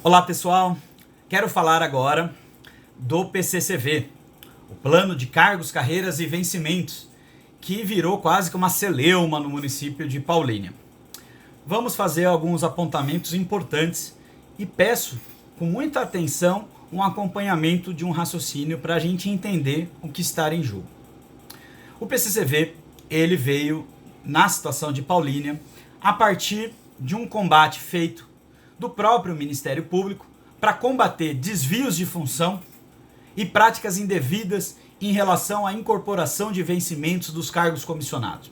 Olá pessoal, quero falar agora do PCCV, o Plano de Cargos, Carreiras e Vencimentos, que virou quase que uma celeuma no município de Paulínia. Vamos fazer alguns apontamentos importantes e peço com muita atenção um acompanhamento de um raciocínio para a gente entender o que está em jogo. O PCCV ele veio na situação de Paulínia a partir de um combate feito do próprio Ministério Público para combater desvios de função e práticas indevidas em relação à incorporação de vencimentos dos cargos comissionados.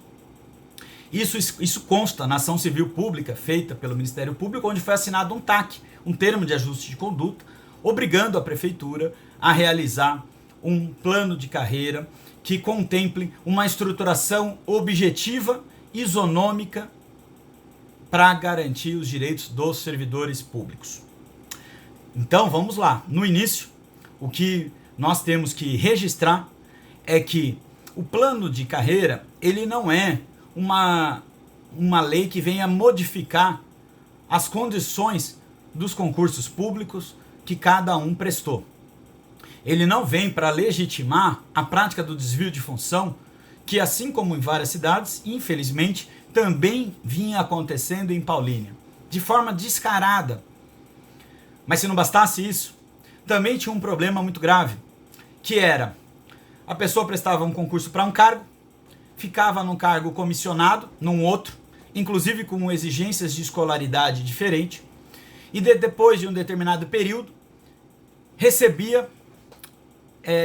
Isso consta na ação civil pública feita pelo Ministério Público, onde foi assinado um TAC, um termo de ajuste de conduta, obrigando a Prefeitura a realizar um plano de carreira que contemple uma estruturação objetiva, isonômica, para garantir os direitos dos servidores públicos. Então vamos lá. No início, o que nós temos que registrar é que o plano de carreira ele não é uma lei que venha modificar as condições dos concursos públicos que cada um prestou. Ele não vem para legitimar a prática do desvio de função que, assim como em várias cidades, infelizmente, também vinha acontecendo em Paulínia, de forma descarada. Mas se não bastasse isso, também tinha um problema muito grave, que era a pessoa prestava um concurso para um cargo, ficava num cargo comissionado, num outro, inclusive com exigências de escolaridade diferente, e depois de um determinado período, recebia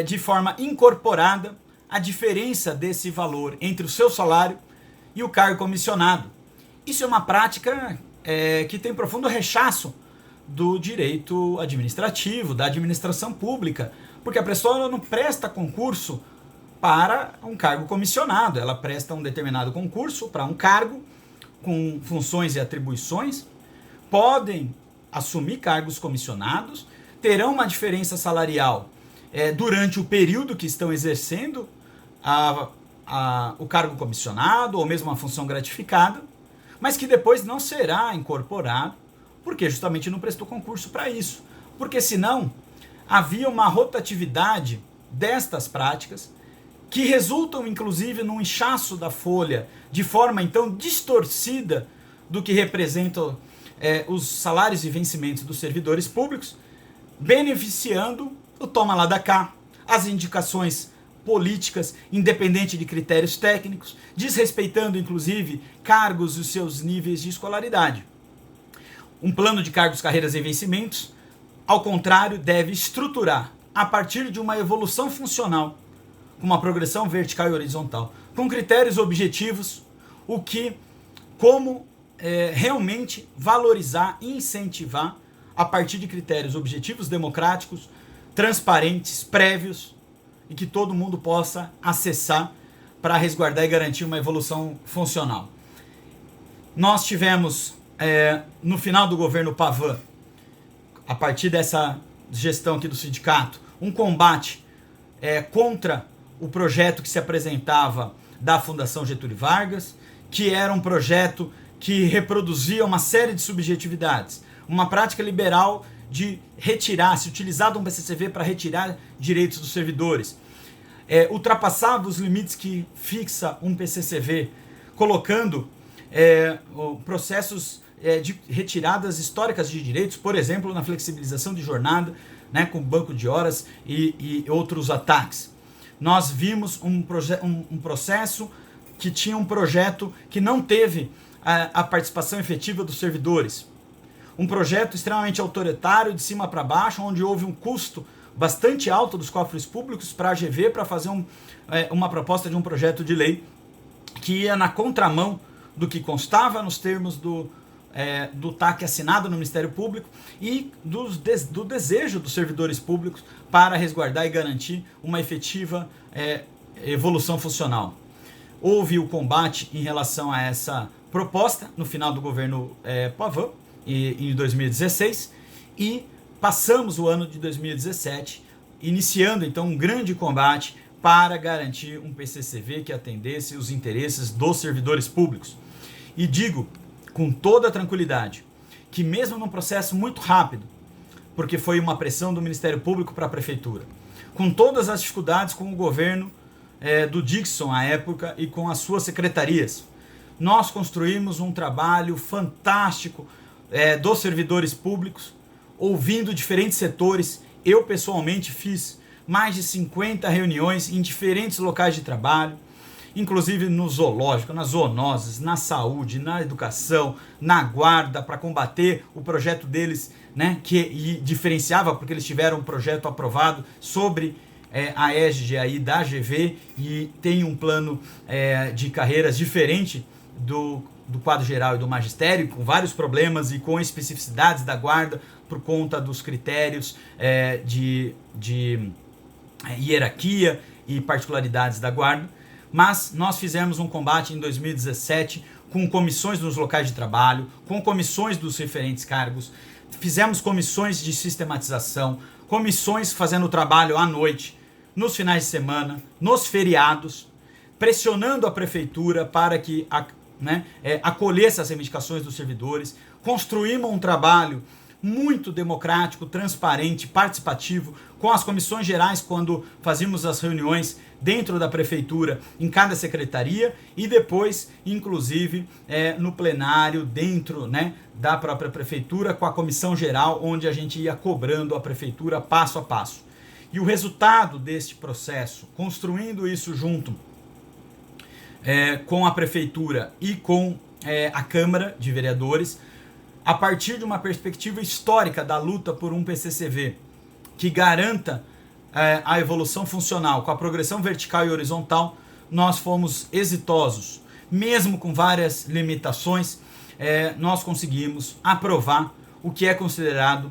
de forma incorporada a diferença desse valor entre o seu salário e o cargo comissionado. Isso é uma prática que tem profundo rechaço do direito administrativo, da administração pública, porque a pessoa não presta concurso para um cargo comissionado, ela presta um determinado concurso para um cargo com funções e atribuições, podem assumir cargos comissionados, terão uma diferença salarial durante o período que estão exercendo o cargo comissionado ou mesmo uma função gratificada, mas que depois não será incorporado porque justamente não prestou concurso para isso. Porque senão havia uma rotatividade destas práticas que resultam inclusive num inchaço da folha de forma então distorcida do que representam os salários e vencimentos dos servidores públicos, beneficiando o toma lá da cá, as indicações políticas, independente de critérios técnicos, desrespeitando inclusive cargos e os seus níveis de escolaridade. Um plano de cargos, carreiras e vencimentos, ao contrário, deve estruturar a partir de uma evolução funcional, com uma progressão vertical e horizontal, com critérios objetivos, como realmente valorizar e incentivar a partir de critérios objetivos, democráticos, transparentes, prévios, e que todo mundo possa acessar para resguardar e garantir uma evolução funcional. Nós tivemos, no final do governo Pavão, a partir dessa gestão aqui do sindicato, um combate contra o projeto que se apresentava da Fundação Getúlio Vargas, que era um projeto que reproduzia uma série de subjetividades, uma prática liberal de retirar, se utilizar um PCCV para retirar direitos dos servidores, ultrapassava os limites que fixa um PCCV, colocando processos de retiradas históricas de direitos, por exemplo, na flexibilização de jornada, né, com banco de horas e outros ataques. Nós vimos um processo que tinha um projeto que não teve a participação efetiva dos servidores. Um projeto extremamente autoritário, de cima para baixo, onde houve um custo bastante alto dos cofres públicos para a AGV para fazer uma proposta de um projeto de lei que ia na contramão do que constava nos termos do TAC assinado no Ministério Público e do desejo dos servidores públicos para resguardar e garantir uma efetiva evolução funcional. Houve o combate em relação a essa proposta no final do governo Pavão, em 2016, e passamos o ano de 2017, iniciando então um grande combate para garantir um PCCV que atendesse os interesses dos servidores públicos. E digo com toda a tranquilidade que mesmo num processo muito rápido, porque foi uma pressão do Ministério Público para a Prefeitura. Com todas as dificuldades com o governo do Dixon à época e com as suas secretarias. Nós construímos um trabalho fantástico dos servidores públicos, ouvindo diferentes setores. Eu, pessoalmente, fiz mais de 50 reuniões em diferentes locais de trabalho, inclusive no zoológico, nas zoonoses, na saúde, na educação, na guarda, para combater o projeto deles, né, que diferenciava, porque eles tiveram um projeto aprovado sobre a égide aí da GV e tem um plano de carreiras diferente do quadro geral e do magistério, com vários problemas e com especificidades da guarda por conta dos critérios de hierarquia e particularidades da guarda. Mas nós fizemos um combate em 2017 com comissões nos locais de trabalho, com comissões dos diferentes cargos, fizemos comissões de sistematização, comissões fazendo trabalho à noite, nos finais de semana, nos feriados, pressionando a prefeitura para que acolhesse as reivindicações dos servidores. Construímos um trabalho muito democrático, transparente, participativo, com as comissões gerais, quando fazíamos as reuniões dentro da prefeitura, em cada secretaria, e depois, inclusive, no plenário, dentro da própria prefeitura, com a comissão geral, onde a gente ia cobrando a prefeitura passo a passo. E o resultado deste processo, construindo isso junto com a prefeitura e com a Câmara de Vereadores, a partir de uma perspectiva histórica da luta por um PCCV que garanta a evolução funcional com a progressão vertical e horizontal, nós fomos exitosos. Mesmo com várias limitações, nós conseguimos aprovar o que é considerado,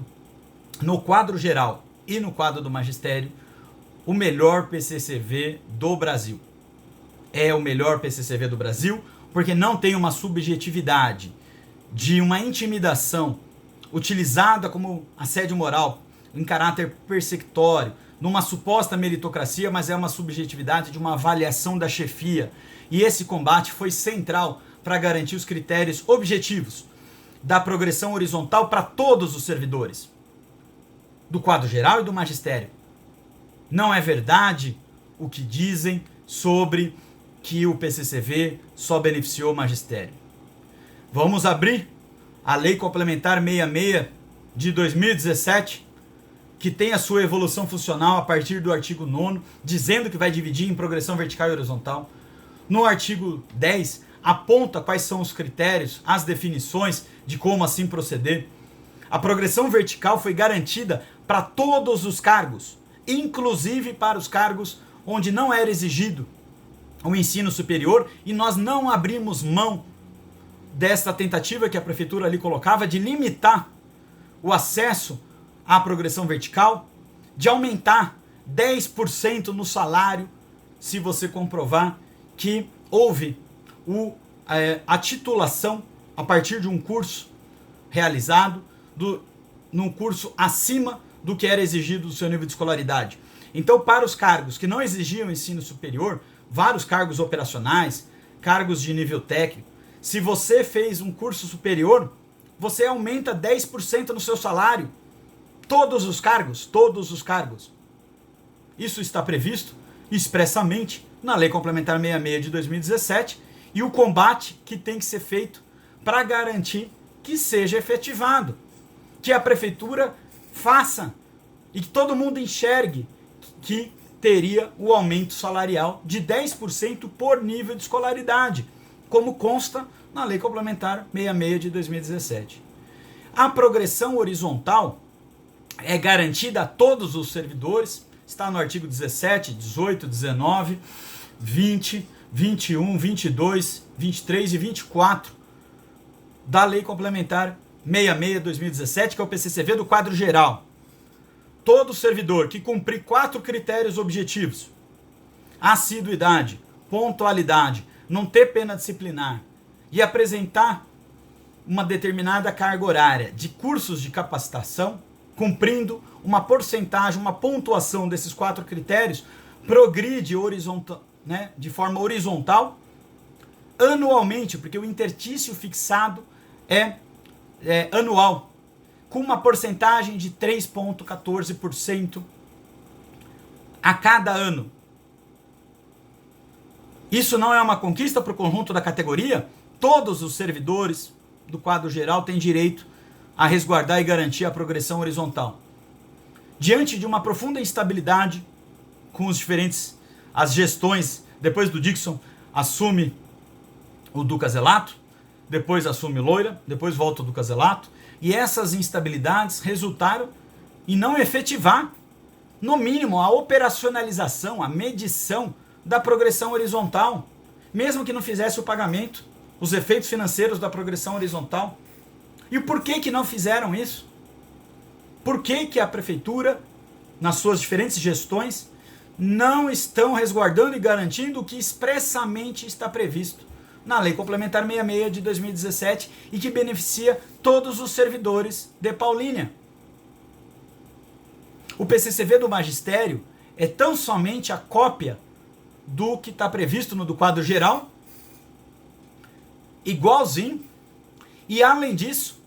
no quadro geral e no quadro do magistério, o melhor PCCV do Brasil. É o melhor PCCV do Brasil porque não tem uma subjetividade de uma intimidação utilizada como assédio moral em caráter persecutório, numa suposta meritocracia, mas é uma subjetividade de uma avaliação da chefia. E esse combate foi central para garantir os critérios objetivos da progressão horizontal para todos os servidores, do quadro geral e do magistério. Não é verdade o que dizem sobre que o PCCV só beneficiou o magistério. Vamos abrir a Lei Complementar 66 de 2017, que tem a sua evolução funcional a partir do artigo 9º, dizendo que vai dividir em progressão vertical e horizontal. No artigo 10, aponta quais são os critérios, as definições de como assim proceder. A progressão vertical foi garantida para todos os cargos, inclusive para os cargos onde não era exigido o ensino superior, e nós não abrimos mão desta tentativa que a prefeitura ali colocava de limitar o acesso à progressão vertical, de aumentar 10% no salário, se você comprovar que houve a titulação a partir de um curso realizado, num curso acima do que era exigido do seu nível de escolaridade. Então, para os cargos que não exigiam ensino superior, vários cargos operacionais, cargos de nível técnico, se você fez um curso superior, você aumenta 10% no seu salário. Todos os cargos, todos os cargos. Isso está previsto expressamente na Lei Complementar 66 de 2017 e o combate que tem que ser feito para garantir que seja efetivado, que a prefeitura faça e que todo mundo enxergue que teria o aumento salarial de 10% por nível de escolaridade, como consta na Lei Complementar 66 de 2017. A progressão horizontal é garantida a todos os servidores, está no artigo 17, 18, 19, 20, 21, 22, 23 e 24 da Lei Complementar 66 de 2017, que é o PCCV do quadro geral. Todo servidor que cumprir 4 critérios objetivos: assiduidade, pontualidade, não ter pena disciplinar e apresentar uma determinada carga horária de cursos de capacitação, cumprindo uma porcentagem, uma pontuação desses 4 critérios, progride de forma horizontal anualmente, porque o interstício fixado é anual. com uma porcentagem de 3,14% a cada ano. Isso não é uma conquista para o conjunto da categoria? Todos os servidores do quadro geral têm direito a resguardar e garantir a progressão horizontal. Diante de uma profunda instabilidade com as gestões, depois do Dixon assume o Duca Zelato, depois assume Loira, depois volta o Duca Zelato, e essas instabilidades resultaram em não efetivar, no mínimo, a operacionalização, a medição da progressão horizontal, mesmo que não fizesse o pagamento, os efeitos financeiros da progressão horizontal. E por que não fizeram isso? Por que a prefeitura, nas suas diferentes gestões, não estão resguardando e garantindo o que expressamente está previsto na Lei Complementar 66 de 2017 e que beneficia todos os servidores de Paulínia? O PCCV do Magistério é tão somente a cópia do que está previsto no do quadro geral, igualzinho, e além disso,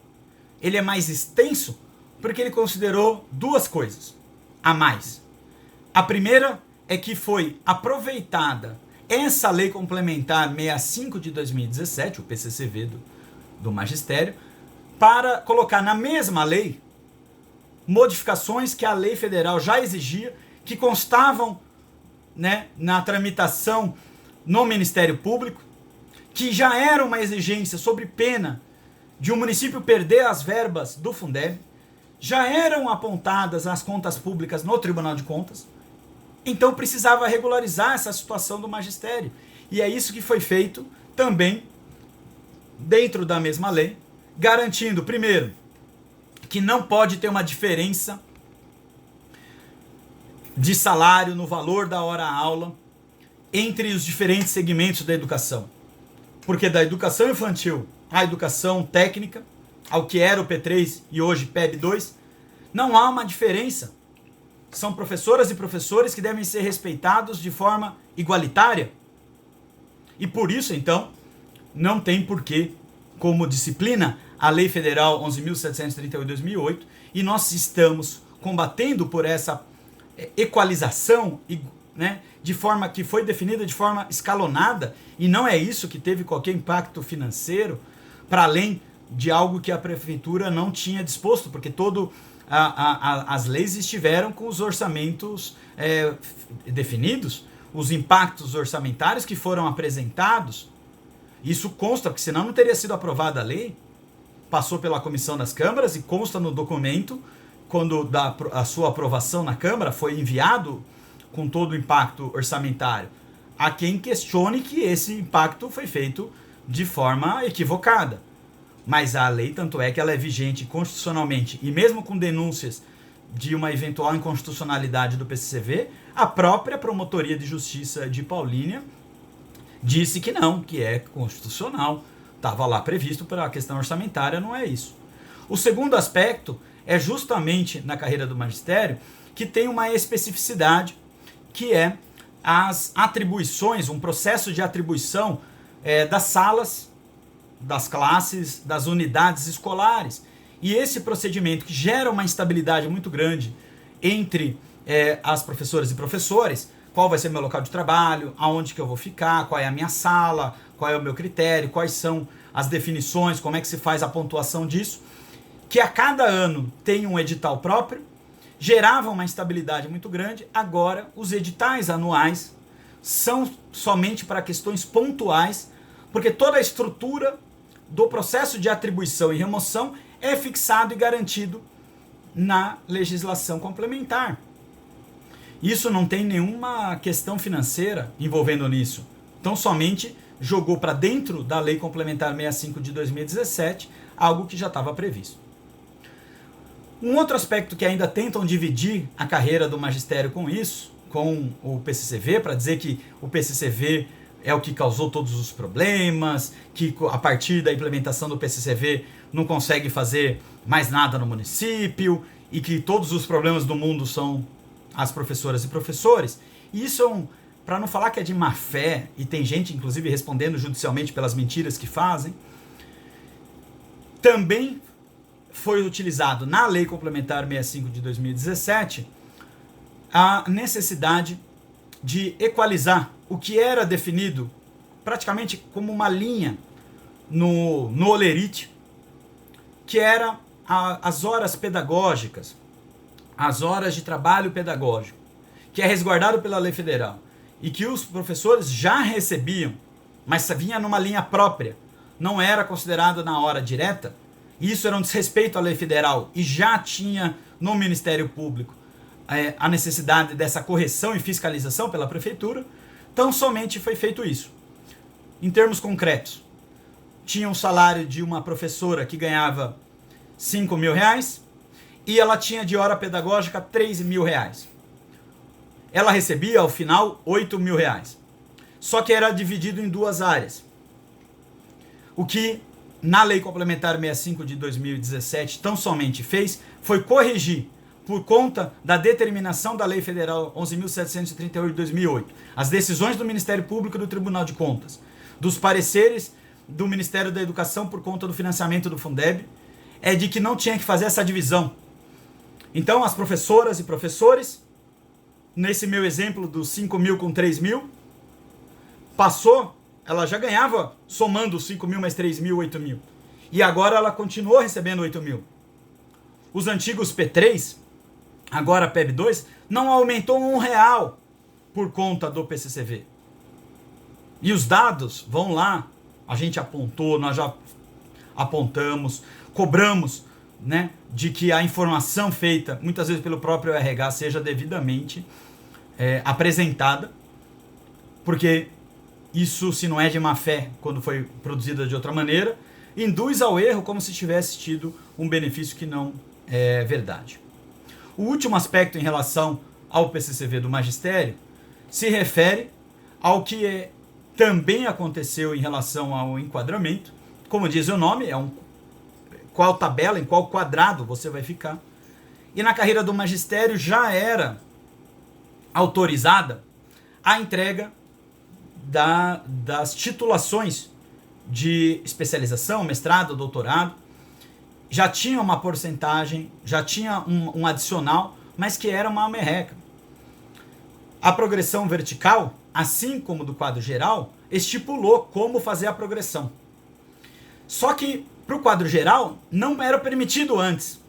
ele é mais extenso porque ele considerou duas coisas a mais. A primeira é que foi aproveitada essa Lei Complementar 65 de 2017, o PCCV do Magistério, para colocar na mesma lei modificações que a lei federal já exigia, que constavam, né, na tramitação no Ministério Público, que já era uma exigência sobre pena de um município perder as verbas do Fundeb, já eram apontadas as contas públicas no Tribunal de Contas, então precisava regularizar essa situação do magistério. E é isso que foi feito também dentro da mesma lei, garantindo, primeiro, que não pode ter uma diferença de salário no valor da hora-aula entre os diferentes segmentos da educação. Porque da educação infantil à educação técnica, ao que era o P3 e hoje PEB2, não há uma diferença. São professoras e professores que devem ser respeitados de forma igualitária. E por isso, então, não tem porquê, como disciplina, a Lei Federal 11.738 de 2008, e nós estamos combatendo por essa equalização, né, de forma que foi definida de forma escalonada, e não é isso que teve qualquer impacto financeiro, para além de algo que a prefeitura não tinha disposto, porque as leis estiveram com os orçamentos definidos, os impactos orçamentários que foram apresentados. Isso consta, porque senão não teria sido aprovada a lei, passou pela comissão das câmaras e consta no documento, quando a sua aprovação na Câmara foi enviado com todo o impacto orçamentário. Há quem questione que esse impacto foi feito de forma equivocada. Mas a lei, tanto é que ela é vigente constitucionalmente, e mesmo com denúncias de uma eventual inconstitucionalidade do PCCV, a própria Promotoria de Justiça de Paulínia disse que não, que é constitucional. Estava lá previsto pela questão orçamentária, não é isso. O segundo aspecto é justamente na carreira do magistério, que tem uma especificidade, que é as atribuições, um processo de atribuição das salas, das classes, das unidades escolares. E esse procedimento que gera uma instabilidade muito grande entre as professoras e professores, qual vai ser meu local de trabalho, aonde que eu vou ficar, qual é a minha sala, qual é o meu critério, quais são as definições, como é que se faz a pontuação disso, que a cada ano tem um edital próprio, gerava uma instabilidade muito grande. Agora, os editais anuais são somente para questões pontuais, porque toda a estrutura do processo de atribuição e remoção é fixado e garantido na legislação complementar. Isso não tem nenhuma questão financeira envolvendo nisso. Então, somente jogou para dentro da Lei Complementar 65 de 2017 algo que já estava previsto. Um outro aspecto que ainda tentam dividir a carreira do magistério com isso, com o PCCV, para dizer que o PCCV é o que causou todos os problemas, que a partir da implementação do PCCV não consegue fazer mais nada no município e que todos os problemas do mundo são as professoras e professores. E isso para não falar que é de má fé, e tem gente inclusive respondendo judicialmente pelas mentiras que fazem, também foi utilizado na Lei Complementar 65 de 2017 a necessidade de equalizar o que era definido praticamente como uma linha no Olerite, que era as horas pedagógicas, as horas de trabalho pedagógico, que é resguardado pela lei federal, e que os professores já recebiam, mas vinha numa linha própria, não era considerado na hora direta. Isso era um desrespeito à lei federal, e já tinha no Ministério Público a necessidade dessa correção e fiscalização pela prefeitura. Então somente foi feito isso. Em termos concretos, tinha um salário de uma professora que ganhava R$5.000 e ela tinha de hora pedagógica R$3.000. Ela recebia ao final R$8.000. Só que era dividido em duas áreas. O que na Lei Complementar 65 de 2017 tão somente fez foi corrigir, por conta da determinação da Lei Federal 11.738 de 2008, as decisões do Ministério Público e do Tribunal de Contas, dos pareceres do Ministério da Educação por conta do financiamento do Fundeb, é de que não tinha que fazer essa divisão. Então, as professoras e professores, nesse meu exemplo dos 5.000 com 3.000, passou, ela já ganhava, somando os 5.000 mais 3.000, 8.000. E agora ela continuou recebendo 8.000. Os antigos P3, agora PEB2, não aumentou R$1 por conta do PCCV. E os dados vão lá, a gente apontou, nós já apontamos, cobramos, né, de que a informação feita, muitas vezes pelo próprio RH, seja devidamente apresentada, porque isso, se não é de má fé, quando foi produzida de outra maneira, induz ao erro como se tivesse tido um benefício que não é verdade. O último aspecto em relação ao PCCV do magistério se refere ao que também aconteceu em relação ao enquadramento. Como diz o nome, qual tabela, em qual quadrado você vai ficar. E na carreira do magistério já era autorizada a entrega das titulações de especialização, mestrado, doutorado. Já tinha uma porcentagem, já tinha um adicional, mas que era uma merreca. A progressão vertical, assim como do quadro geral, estipulou como fazer a progressão. Só que para o quadro geral não era permitido antes,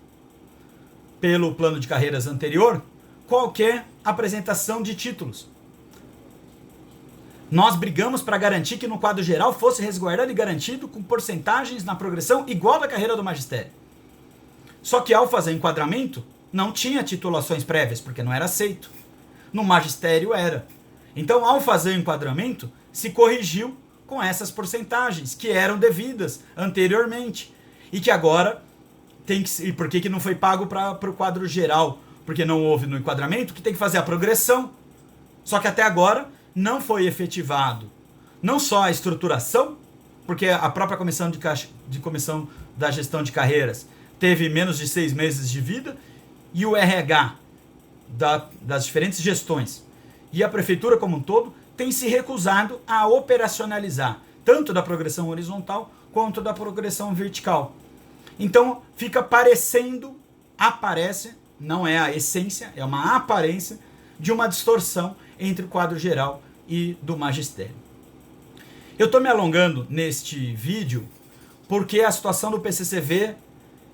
pelo plano de carreiras anterior, qualquer apresentação de títulos. Nós brigamos para garantir que no quadro geral fosse resguardado e garantido com porcentagens na progressão igual da carreira do magistério. Só que ao fazer enquadramento, não tinha titulações prévias, porque não era aceito. No magistério era. Então, ao fazer o enquadramento, se corrigiu com essas porcentagens, que eram devidas anteriormente. E que agora tem que... E por que não foi pago para o quadro geral? Porque não houve no enquadramento, que tem que fazer a progressão. Só que até agora não foi efetivado não só a estruturação, porque a própria comissão da gestão de carreiras teve menos de 6 meses de vida, e o RH das diferentes gestões e a prefeitura como um todo tem se recusado a operacionalizar tanto da progressão horizontal quanto da progressão vertical. Então fica aparece, não é a essência, é uma aparência de uma distorção entre o quadro geral e do magistério. Eu estou me alongando neste vídeo porque a situação do PCCV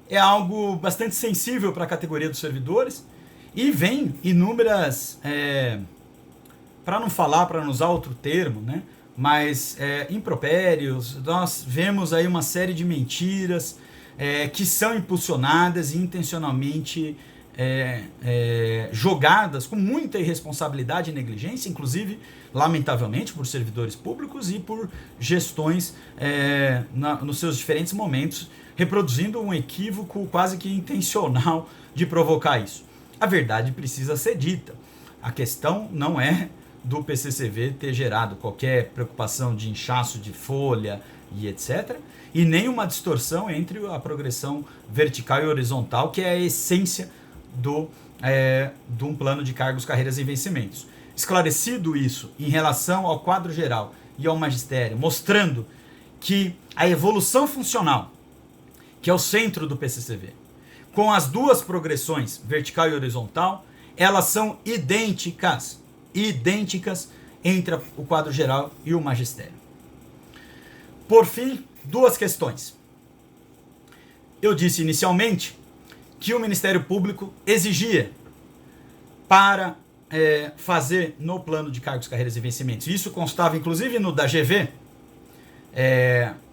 é algo bastante sensível para a categoria dos servidores e vem inúmeras, para não usar outro termo, né? Mas impropérios. Nós vemos aí uma série de mentiras que são impulsionadas e intencionalmente jogadas com muita irresponsabilidade e negligência, inclusive, lamentavelmente, por servidores públicos e por gestões nos seus diferentes momentos, reproduzindo um equívoco quase que intencional de provocar isso. A verdade precisa ser dita. A questão não é do PCCV ter gerado qualquer preocupação de inchaço de folha e etc., e nem uma distorção entre a progressão vertical e horizontal, que é a essência de um plano de cargos, carreiras e vencimentos. Esclarecido isso em relação ao quadro geral e ao magistério, mostrando que a evolução funcional, que é o centro do PCCV, com as duas progressões, vertical e horizontal, elas são idênticas entre o quadro geral e o magistério. Por fim, duas questões. Eu disse inicialmente que o Ministério Público exigia para fazer no plano de cargos, carreiras e vencimentos. Isso constava inclusive no da GV,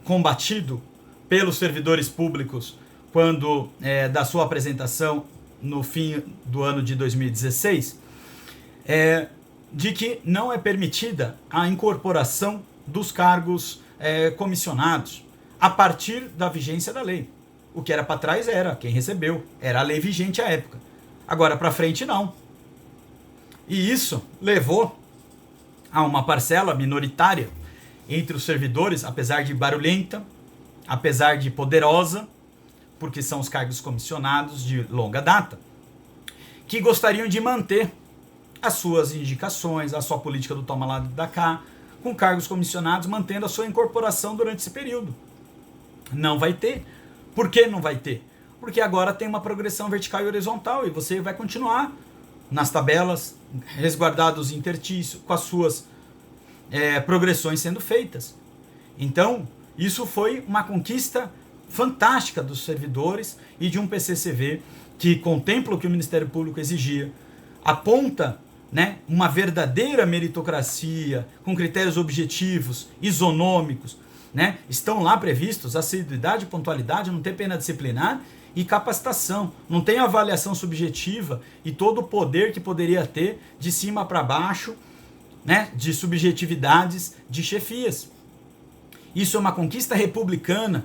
combatido pelos servidores públicos quando da sua apresentação no fim do ano de 2016, de que não é permitida a incorporação dos cargos comissionados a partir da vigência da lei. O que era para trás era quem recebeu, era a lei vigente à época. Agora para frente não. E isso levou a uma parcela minoritária entre os servidores, apesar de barulhenta, apesar de poderosa, porque são os cargos comissionados de longa data, que gostariam de manter as suas indicações, a sua política do toma lá da cá, com cargos comissionados, mantendo a sua incorporação durante esse período. Não vai ter. Por que não vai ter? Porque agora tem uma progressão vertical e horizontal e você vai continuar nas tabelas, resguardados interstícios, com as suas progressões sendo feitas. Então, isso foi uma conquista fantástica dos servidores e de um PCCV que contempla o que o Ministério Público exigia, aponta uma verdadeira meritocracia, com critérios objetivos, isonômicos, estão lá previstos assiduidade, pontualidade, não tem pena disciplinar e capacitação, não tem avaliação subjetiva e todo o poder que poderia ter de cima para baixo, de subjetividades, de chefias. Isso é uma conquista republicana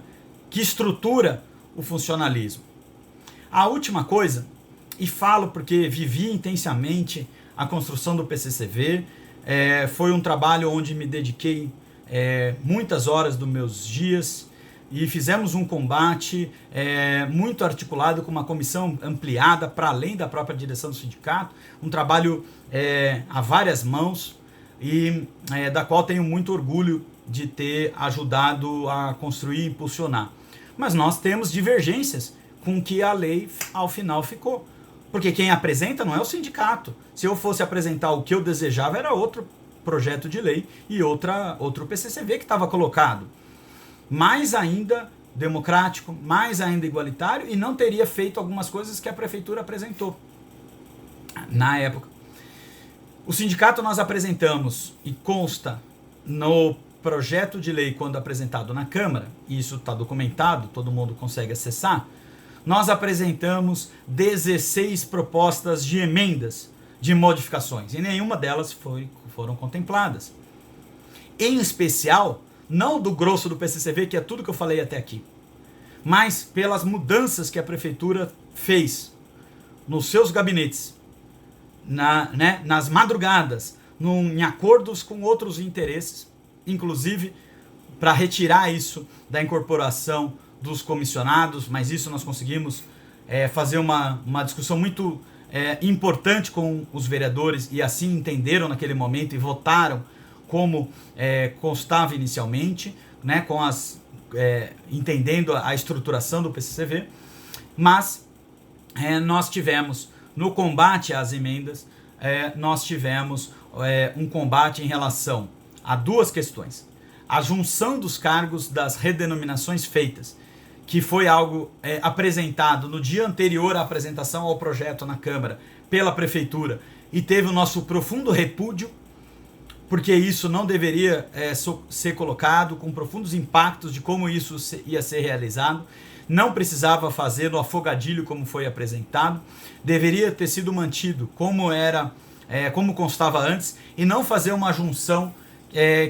que estrutura o funcionalismo. A última coisa, e falo porque vivi intensamente a construção do PCCV, foi um trabalho onde me dediquei muitas horas dos meus dias e fizemos um combate muito articulado com uma comissão ampliada para além da própria direção do sindicato, um trabalho a várias mãos e da qual tenho muito orgulho de ter ajudado a construir e impulsionar. Mas nós temos divergências com que a lei ao final ficou. Porque quem apresenta não é o sindicato. Se eu fosse apresentar o que eu desejava, era outro projeto de lei e outro PCCV que estava colocado. Mais ainda democrático, mais ainda igualitário e não teria feito algumas coisas que a prefeitura apresentou na época. O sindicato nós apresentamos e consta no projeto de lei quando apresentado na Câmara, e isso está documentado, todo mundo consegue acessar, nós apresentamos 16 propostas de emendas, de modificações, e nenhuma delas foram contempladas. Em especial, não do grosso do PCCV, que é tudo que eu falei até aqui, mas pelas mudanças que a Prefeitura fez nos seus gabinetes, nas madrugadas, em acordos com outros interesses, inclusive para retirar isso da incorporação dos comissionados, mas isso nós conseguimos fazer uma discussão muito importante com os vereadores e assim entenderam naquele momento e votaram como constava inicialmente, entendendo a estruturação do PCCV, mas nós tivemos no combate às emendas, nós tivemos um combate em relação a duas questões. A junção dos cargos das redenominações feitas, que foi algo apresentado no dia anterior à apresentação ao projeto na Câmara pela Prefeitura e teve o nosso profundo repúdio, porque isso não deveria ser colocado, com profundos impactos de como isso ia ser realizado. Não precisava fazer no afogadilho como foi apresentado, deveria ter sido mantido como constava antes e não fazer uma junção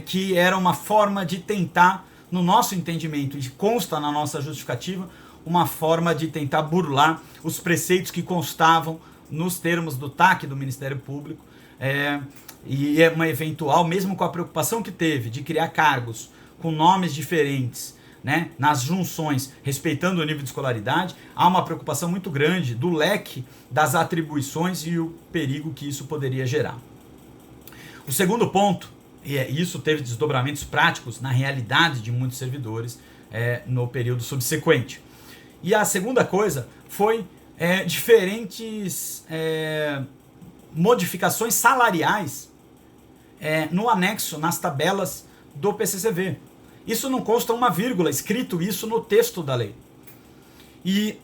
que era uma forma de tentar, no nosso entendimento, e consta na nossa justificativa, uma forma de tentar burlar os preceitos que constavam nos termos do TAC do Ministério Público e é uma eventual, mesmo com a preocupação que teve de criar cargos com nomes diferentes, nas junções, respeitando o nível de escolaridade, há uma preocupação muito grande do leque das atribuições e o perigo que isso poderia gerar. O segundo ponto, e isso teve desdobramentos práticos na realidade de muitos servidores no período subsequente, E a segunda coisa foi diferentes modificações salariais no anexo, nas tabelas do PCCV. Isso não consta uma vírgula, escrito isso no texto da lei. E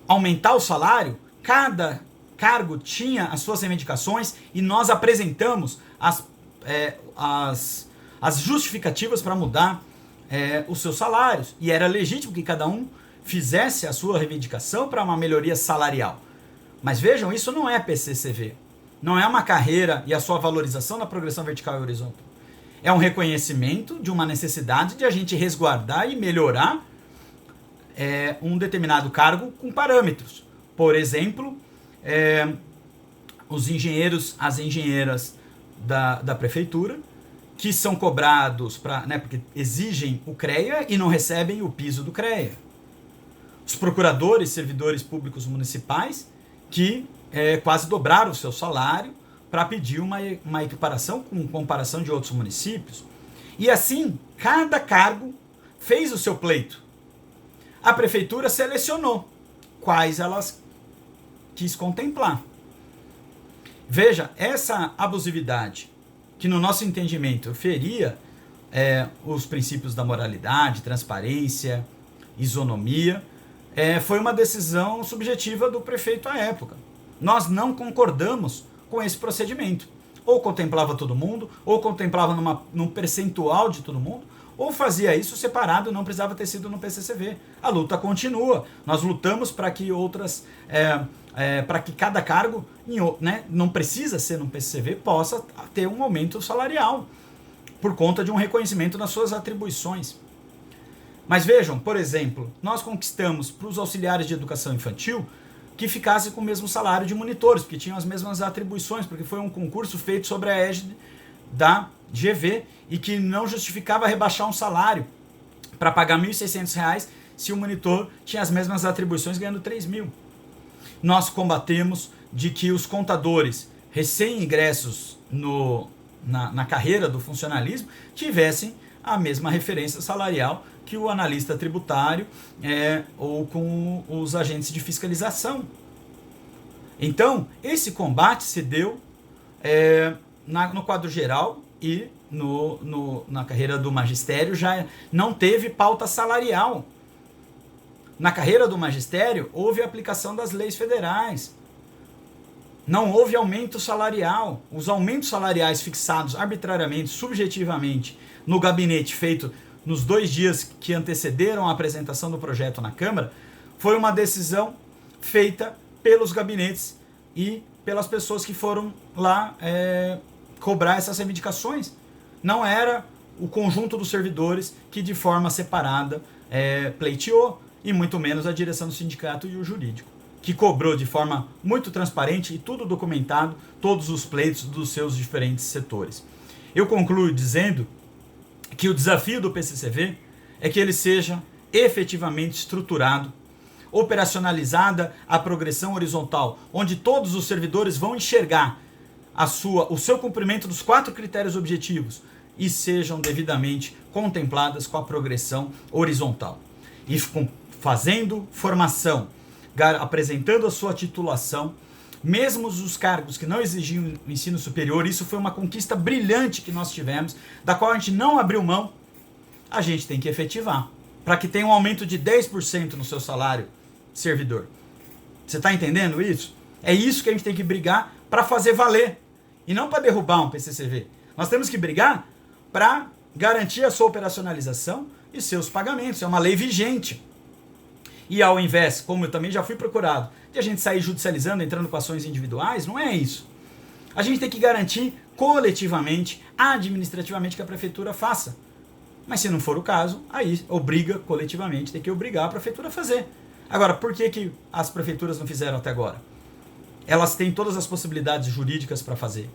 aumentar o salário, cada cargo tinha as suas reivindicações e nós apresentamos as justificativas para mudar os seus salários. E era legítimo que cada um fizesse a sua reivindicação para uma melhoria salarial. Mas vejam, isso não é PCCV. Não é uma carreira e a sua valorização na progressão vertical e horizontal. É um reconhecimento de uma necessidade de a gente resguardar e melhorar um determinado cargo com parâmetros. Por exemplo, os engenheiros, as engenheiras da prefeitura, que são cobrados porque exigem o CREA e não recebem o piso do CREA. Os procuradores, servidores públicos municipais, que quase dobraram o seu salário para pedir uma equiparação com comparação de outros municípios. E assim, cada cargo fez o seu pleito. A prefeitura selecionou quais elas quis contemplar. Veja, essa abusividade, que no nosso entendimento feria os princípios da moralidade, transparência, isonomia, foi uma decisão subjetiva do prefeito à época. Nós não concordamos com esse procedimento. Ou contemplava todo mundo, ou contemplava num percentual de todo mundo, ou fazia isso separado, não precisava ter sido no PCCV. A luta continua. Nós lutamos para que para que cada cargo, não precisa ser no PCCV, possa ter um aumento salarial, por conta de um reconhecimento das suas atribuições. Mas vejam, por exemplo, nós conquistamos para os auxiliares de educação infantil que ficassem com o mesmo salário de monitores, porque tinham as mesmas atribuições, porque foi um concurso feito sobre a égide da GV e que não justificava rebaixar um salário para pagar R$ 1.600 se o monitor tinha as mesmas atribuições ganhando R$ 3.000. Nós combatemos de que os contadores recém-ingressos na carreira do funcionalismo tivessem a mesma referência salarial que o analista tributário ou com os agentes de fiscalização. Então, esse combate se deu no quadro geral e na carreira do magistério já não teve pauta salarial. Na carreira do magistério houve a aplicação das leis federais. Não houve aumento salarial. Os aumentos salariais fixados arbitrariamente, subjetivamente, no gabinete feito nos 2 dias que antecederam a apresentação do projeto na Câmara, foi uma decisão feita pelos gabinetes e pelas pessoas que foram lá cobrar essas reivindicações. Não era o conjunto dos servidores que de forma separada pleiteou, e muito menos a direção do sindicato e o jurídico, que cobrou de forma muito transparente e tudo documentado todos os pleitos dos seus diferentes setores. Eu concluo dizendo que o desafio do PCCV é que ele seja efetivamente estruturado, operacionalizada a progressão horizontal, onde todos os servidores vão enxergar o seu cumprimento dos 4 critérios objetivos e sejam devidamente contempladas com a progressão horizontal. E fazendo formação, apresentando a sua titulação, mesmo os cargos que não exigiam ensino superior, isso foi uma conquista brilhante que nós tivemos, da qual a gente não abriu mão, a gente tem que efetivar, para que tenha um aumento de 10% no seu salário, servidor. Você está entendendo isso? É isso que a gente tem que brigar para fazer valer, e não para derrubar um PCCV. Nós temos que brigar para garantir a sua operacionalização e seus pagamentos. É uma lei vigente. E ao invés, como eu também já fui procurado, de a gente sair judicializando, entrando com ações individuais, não é isso. A gente tem que garantir coletivamente, administrativamente, que a prefeitura faça. Mas se não for o caso, aí obriga coletivamente, tem que obrigar a prefeitura a fazer. Agora, por que as prefeituras não fizeram até agora? Elas têm todas as possibilidades jurídicas para fazer.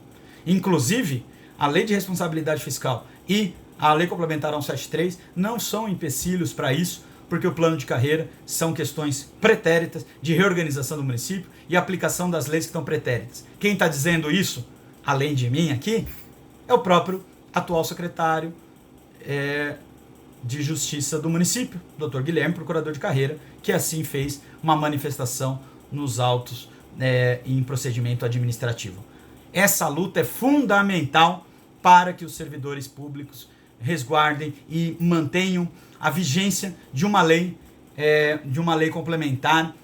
Inclusive, a Lei de Responsabilidade Fiscal e a Lei Complementar 173 não são empecilhos para isso, porque o plano de carreira são questões pretéritas de reorganização do município e aplicação das leis que estão pretéritas. Quem está dizendo isso, além de mim aqui, é o próprio atual secretário de Justiça do município, Dr. Guilherme, procurador de carreira, que assim fez uma manifestação nos autos em procedimento administrativo. Essa luta é fundamental para que os servidores públicos resguardem e mantenham a vigência de uma lei complementar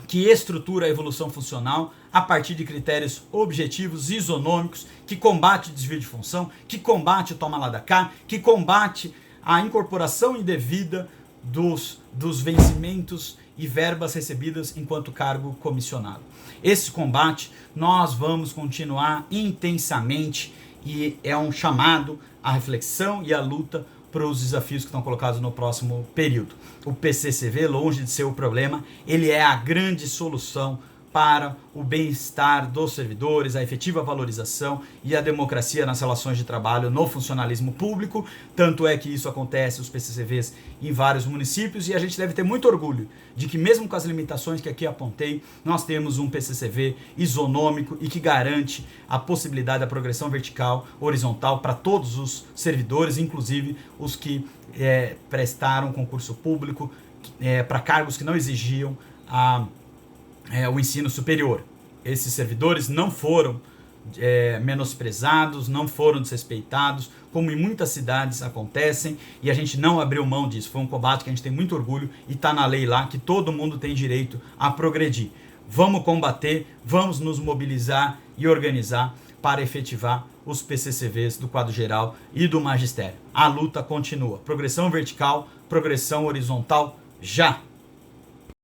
que estrutura a evolução funcional a partir de critérios objetivos, isonômicos, que combate o desvio de função, que combate o toma lá da cá, que combate a incorporação indevida dos vencimentos e verbas recebidas enquanto cargo comissionado. Esse combate nós vamos continuar intensamente e é um chamado à reflexão e à luta para os desafios que estão colocados no próximo período. O PCCV, longe de ser o problema, ele é a grande solução para o bem-estar dos servidores, a efetiva valorização e a democracia nas relações de trabalho no funcionalismo público. Tanto é que isso acontece, os PCCVs, em vários municípios, e a gente deve ter muito orgulho de que, mesmo com as limitações que aqui apontei, nós temos um PCCV isonômico e que garante a possibilidade da progressão vertical, horizontal para todos os servidores, inclusive os que prestaram concurso público para cargos que não exigiam o ensino superior. Esses servidores não foram menosprezados, não foram desrespeitados, como em muitas cidades acontecem, e a gente não abriu mão disso. Foi um combate que a gente tem muito orgulho e está na lei lá que todo mundo tem direito a progredir. Vamos combater, vamos nos mobilizar e organizar para efetivar os PCCVs do quadro geral e do magistério. A luta continua. Progressão vertical, progressão horizontal, já!